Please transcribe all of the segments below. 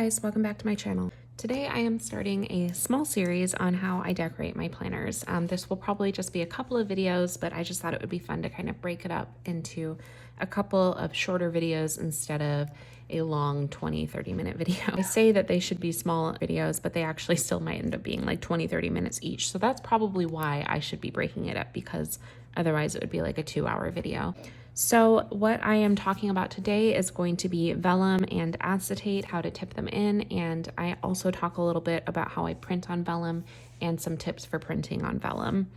guys, welcome back to my channel. Today I am starting a small series on how I decorate my planners. This will probably just be a couple of videos, but I just thought it would be fun to kind of break it up into a couple of shorter videos instead of a long 20-30 minute video. I say that they should be small videos, but they actually still might end up being like 20-30 minutes each. So that's probably why I should be breaking it up, because otherwise it would be like a 2-hour video. So what I am talking about today is going to be vellum and acetate, how to tip them in, and I also talk a little bit about how I print on vellum and some tips for printing on vellum.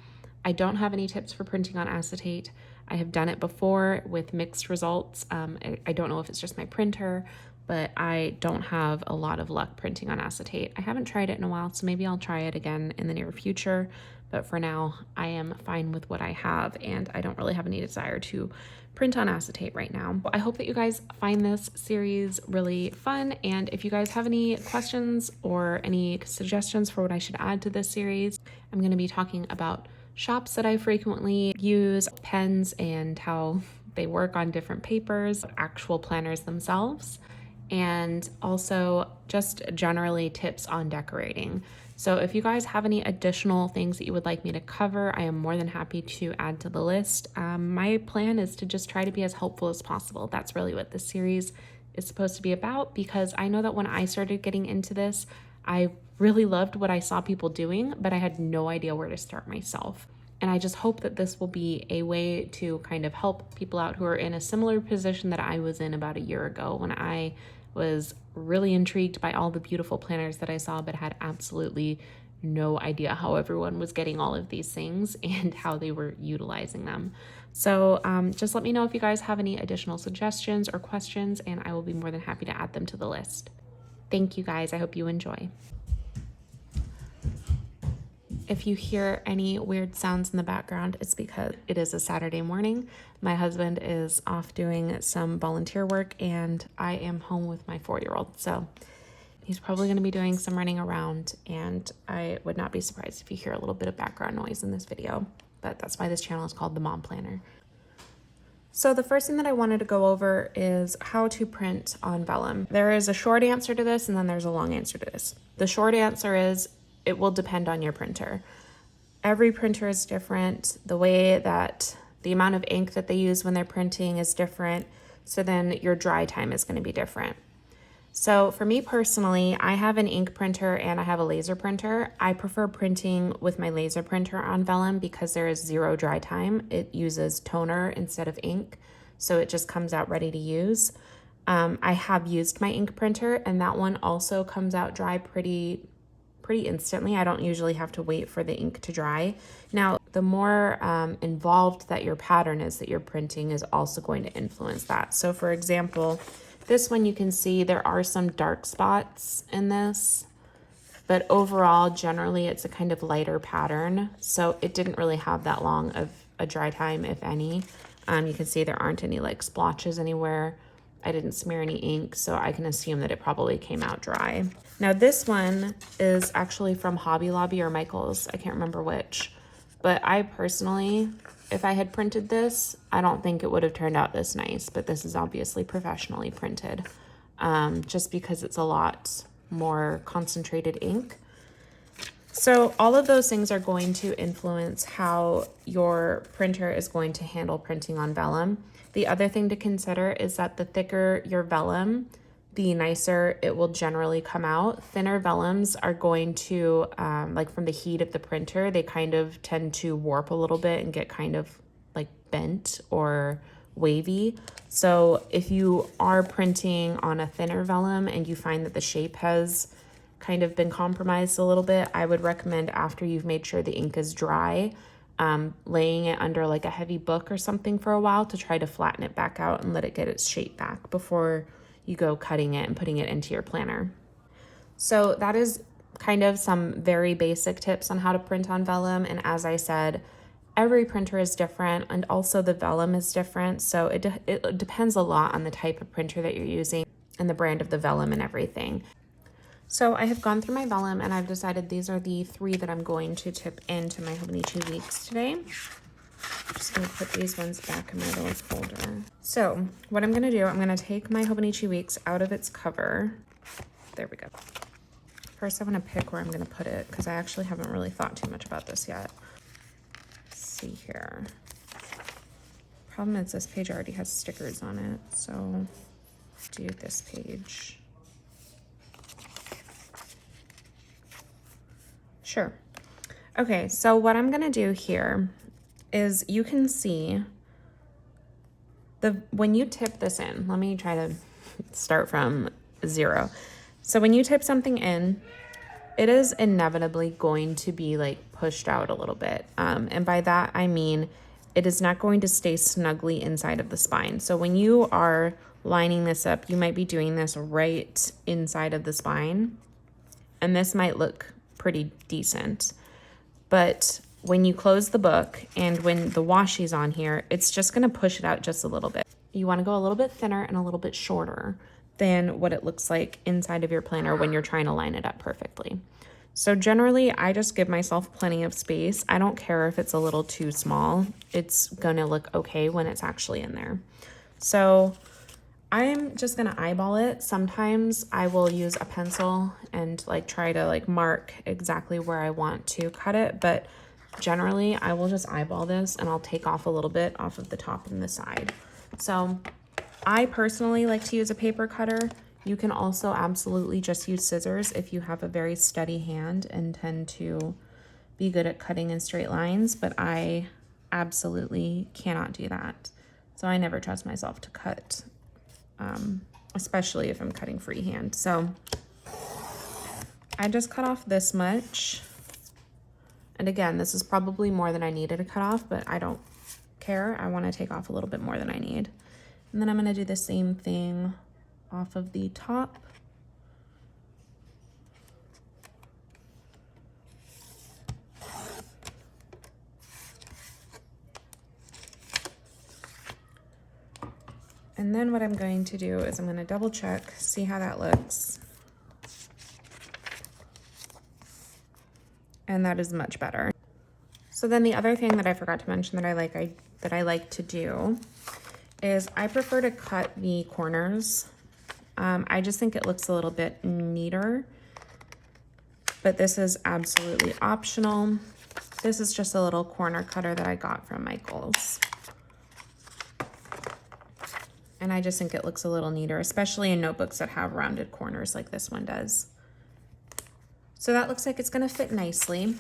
I don't have any tips for printing on acetate. I have done it before with mixed results. I don't know if it's just my printer, but I don't have a lot of luck printing on acetate. I haven't tried it in a while, so maybe I'll try it again in the near future. But for now, I am fine with what I have, and I don't really have any desire to print on acetate right now. I hope that you guys find this series really fun, and if you guys have any questions or any suggestions for what I should add to this series, I'm going to be talking about shops that I frequently use, pens and how they work on different papers, actual planners themselves, and also just generally tips on decorating. So if you guys have any additional things that you would like me to cover, I am more than happy to add to the list. My plan is to just try to be as helpful as possible. That's really what this series is supposed to be about, because I know that when I started getting into this, I really loved what I saw people doing, but I had no idea where to start myself. And I just hope that this will be a way to kind of help people out who are in a similar position that I was in about a year ago, when I was really intrigued by all the beautiful planners that I saw, but had absolutely no idea how everyone was getting all of these things and how they were utilizing them. So just let me know if you guys have any additional suggestions or questions, and I will be more than happy to add them to the list. Thank you guys. I hope you enjoy. If you hear any weird sounds in the background, it's because it is a Saturday morning. My husband is off doing some volunteer work, and I am home with my 4-year-old. So he's probably going to be doing some running around, and I would not be surprised if you hear a little bit of background noise in this video, but that's why this channel is called The Mom Planner. So the first thing that I wanted to go over is how to print on vellum. There is a short answer to this, and then there's a long answer to this. The short answer is it will depend on your printer. Every printer is different. The way that the amount of ink that they use when they're printing is different. So then your dry time is going to be different. So for me personally, I have an ink printer and I have a laser printer. I prefer printing with my laser printer on vellum because there is 0 dry time. It uses toner instead of ink, so it just comes out ready to use. I have used my ink printer, and that one also comes out dry pretty instantly. I don't usually have to wait for the ink to dry. Now, the more involved that your pattern is that you're printing is also going to influence that. So for example, this one, you can see there are some dark spots in this, but overall, generally it's a kind of lighter pattern. So it didn't really have that long of a dry time, if any. You can see there aren't any like splotches anywhere. I didn't smear any ink, so I can assume that it probably came out dry. Now this one is actually from Hobby Lobby or Michael's, I can't remember which, but I personally, if I had printed this, I don't think it would have turned out this nice, but this is obviously professionally printed, just because it's a lot more concentrated ink. So all of those things are going to influence how your printer is going to handle printing on vellum. The other thing to consider is that the thicker your vellum, the nicer it will generally come out. Thinner vellums are going to, like from the heat of the printer, they kind of tend to warp a little bit and get kind of like bent or wavy. So if you are printing on a thinner vellum and you find that the shape has kind of been compromised a little bit, I would recommend, after you've made sure the ink is dry, laying it under like a heavy book or something for a while to try to flatten it back out and let it get its shape back before you go cutting it and putting it into your planner. So that is kind of some very basic tips on how to print on vellum. And as I said, every printer is different, and also the vellum is different. So it depends a lot on the type of printer that you're using and the brand of the vellum and everything. So I have gone through my vellum, and I've decided these are the 3 that I'm going to tip into my Hobonichi Weeks today. I'm just going to put these ones back in my little folder. So what I'm going to do, I'm going to take my Hobonichi Weeks out of its cover, There we go. First, I want to pick where I'm going to put it because I actually haven't really thought too much about this yet. Let's see here. Problem is this page already has stickers on it, so do this page. Sure. Okay, so what I'm gonna do here is you can see when you tip this in, let me try to start from 0. So when you tip something in, it is inevitably going to be like pushed out a little bit. And by that, I mean, it is not going to stay snugly inside of the spine. So when you are lining this up, you might be doing this right inside of the spine, and this might look pretty decent. But when you close the book and when the washi's on here, it's just gonna push it out just a little bit. You wanna go a little bit thinner and a little bit shorter than what it looks like inside of your planner when you're trying to line it up perfectly. So generally, I just give myself plenty of space. I don't care if it's a little too small. It's gonna look okay when it's actually in there. So I'm just gonna eyeball it. Sometimes I will use a pencil and like try to like mark exactly where I want to cut it, but generally I will just eyeball this and I'll take off a little bit off of the top and the side. So I personally like to use a paper cutter. You can also absolutely just use scissors if you have a very steady hand and tend to be good at cutting in straight lines, but I absolutely cannot do that. So I never trust myself to cut, especially if I'm cutting freehand. So I just cut off this much. And again, this is probably more than I needed to cut off, but I don't care. I want to take off a little bit more than I need. And then I'm going to do the same thing off of the top. And then what I'm going to do is I'm going to double check, see how that looks. And that is much better. So then the other thing that I forgot to mention that I like to do is I prefer to cut the corners. I just think it looks a little bit neater, but this is absolutely optional. This is just a little corner cutter that I got from Michael's. And I just think it looks a little neater, especially in notebooks that have rounded corners like this one does. So that looks like it's gonna fit nicely.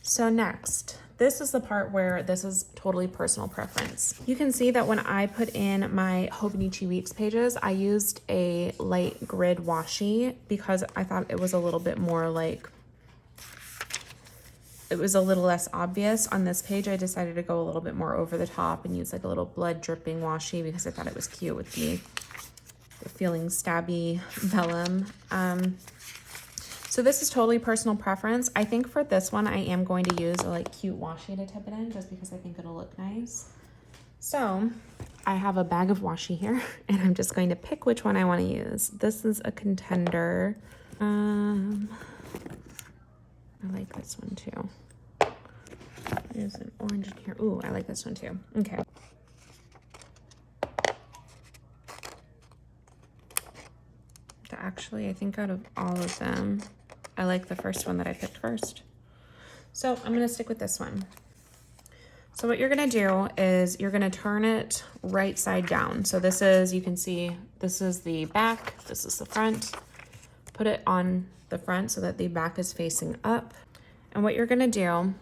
So next, this is the part where this is totally personal preference. You can see that when I put in my Hobonichi Weeks pages, I used a light grid washi because I thought it was a little bit more like, it was a little less obvious. On this page, I decided to go a little bit more over the top and use like a little blood dripping washi because I thought it was cute with the feeling stabby vellum. So this is totally personal preference. I think for this one, I am going to use a like cute washi to tip it in just because I think it'll look nice. So I have a bag of washi here and I'm just going to pick which one I want to use. This is a contender. I like this one too. There's an orange in here. Ooh, I like this one too. Okay. Actually, I think out of all of them, I like the first one that I picked first. So I'm gonna stick with this one. So what you're gonna do is you're gonna turn it right side down. So this is, you can see, this is the back, this is the front. Put it on the front so that the back is facing up. And what you're gonna do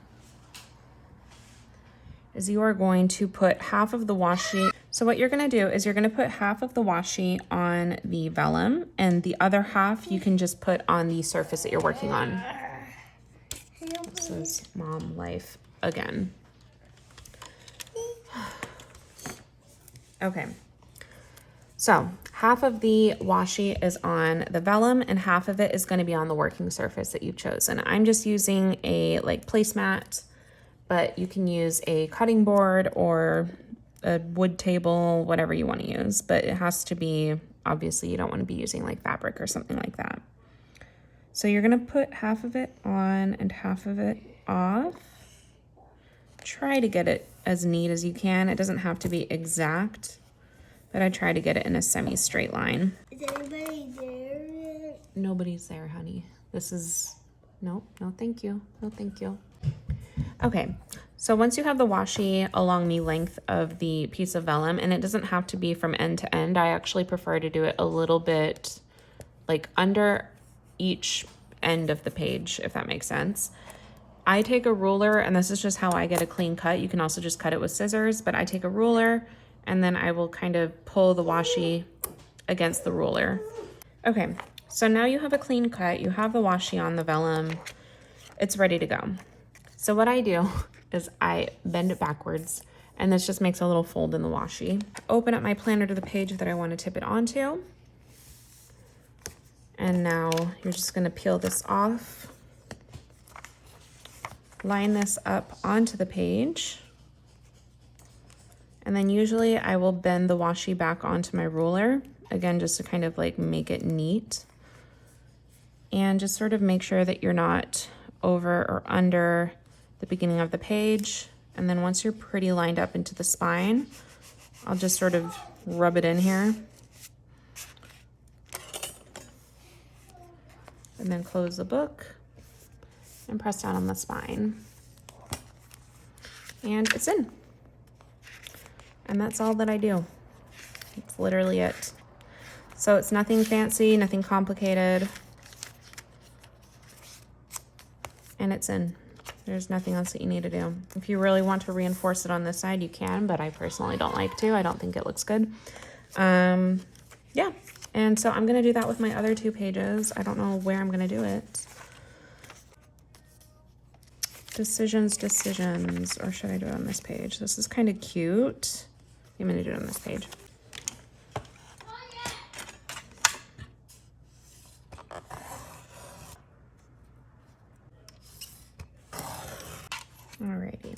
is you are going to put half of the washi. So what you're gonna do is you're gonna put half of the washi on the vellum and the other half you can just put on the surface that you're working on. This is mom life again. Okay, so half of the washi is on the vellum and half of it is gonna be on the working surface that you've chosen. I'm just using a like placemat, but you can use a cutting board or a wood table, whatever you want to use, but it has to be, obviously you don't want to be using like fabric or something like that. So you're going to put half of it on and half of it off. Try to get it as neat as you can. It doesn't have to be exact, but I try to get it in a semi-straight line. Is anybody there? Nobody's there, honey. This is, no, thank you. No, thank you. Okay, so once you have the washi along the length of the piece of vellum, and it doesn't have to be from end to end, I actually prefer to do it a little bit like under each end of the page, if that makes sense. I take a ruler, and this is just how I get a clean cut. You can also just cut it with scissors, but I take a ruler and then I will kind of pull the washi against the ruler. Okay, so now you have a clean cut, you have the washi on the vellum, it's ready to go. So what I do is I bend it backwards, and this just makes a little fold in the washi. Open up my planner to the page that I want to tip it onto. And now you're just gonna peel this off, line this up onto the page, and then usually I will bend the washi back onto my ruler, again, just to kind of like make it neat. And just sort of make sure that you're not over or under the beginning of the page. And then once you're pretty lined up into the spine, I'll just sort of rub it in here. And then close the book and press down on the spine. And it's in. And that's all that I do. It's literally it. So it's nothing fancy, nothing complicated. And it's in. There's nothing else that you need to do. If you really want to reinforce it on this side, you can, but I personally don't like to. I don't think it looks good. Yeah, and so I'm gonna do that with my other two pages. I don't know where I'm gonna do it. Decisions, or should I do it on this page? This is kind of cute. I'm gonna do it on this page. Alrighty.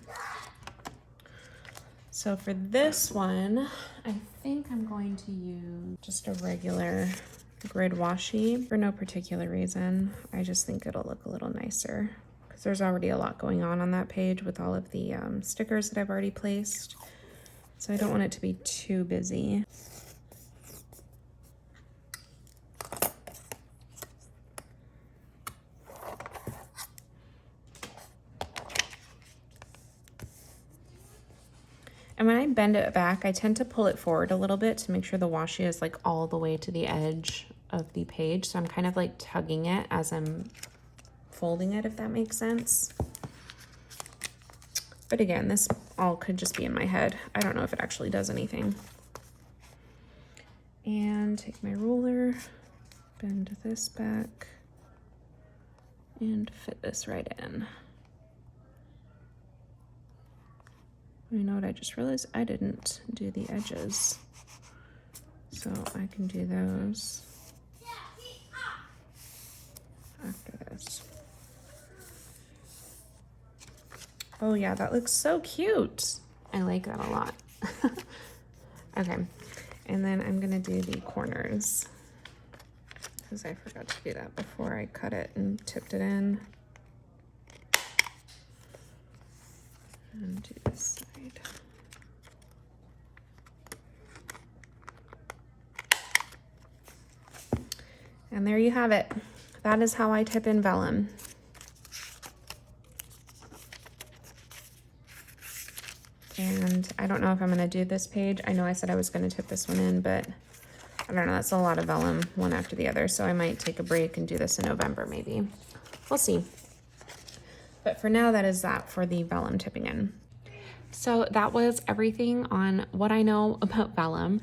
So for this one, I think I'm going to use just a regular grid washi for no particular reason. I just think it'll look a little nicer because there's already a lot going on that page with all of the stickers that I've already placed. So I don't want it to be too busy. And when I bend it back, I tend to pull it forward a little bit to make sure the washi is like all the way to the edge of the page. So I'm kind of like tugging it as I'm folding it, if that makes sense. But again, this all could just be in my head. I don't know if it actually does anything. And take my ruler, bend this back, and fit this right in. You know what, I just realized I didn't do the edges. So I can do those after this. Oh yeah, that looks so cute. I like that a lot. Okay, and then I'm gonna do the corners because I forgot to do that before I cut it and tipped it in. And do this side. And there you have it. That is how I tip in vellum. And I don't know if I'm going to do this page. I know I said I was going to tip this one in, but I don't know. That's a lot of vellum, one after the other. So I might take a break and do this in November maybe. We'll see. But for now, that is that for the vellum tipping in. So that was everything on what I know about vellum.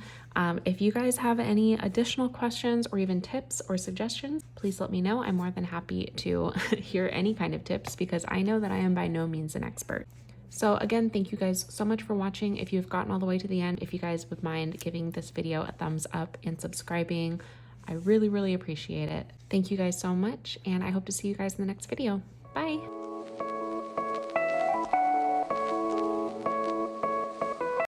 If you guys have any additional questions or even tips or suggestions, please let me know. I'm more than happy to hear any kind of tips because I know that I am by no means an expert. So again, thank you guys so much for watching. If you've gotten all the way to the end, if you guys would mind giving this video a thumbs up and subscribing, I really, really appreciate it. Thank you guys so much, and I hope to see you guys in the next video. Bye.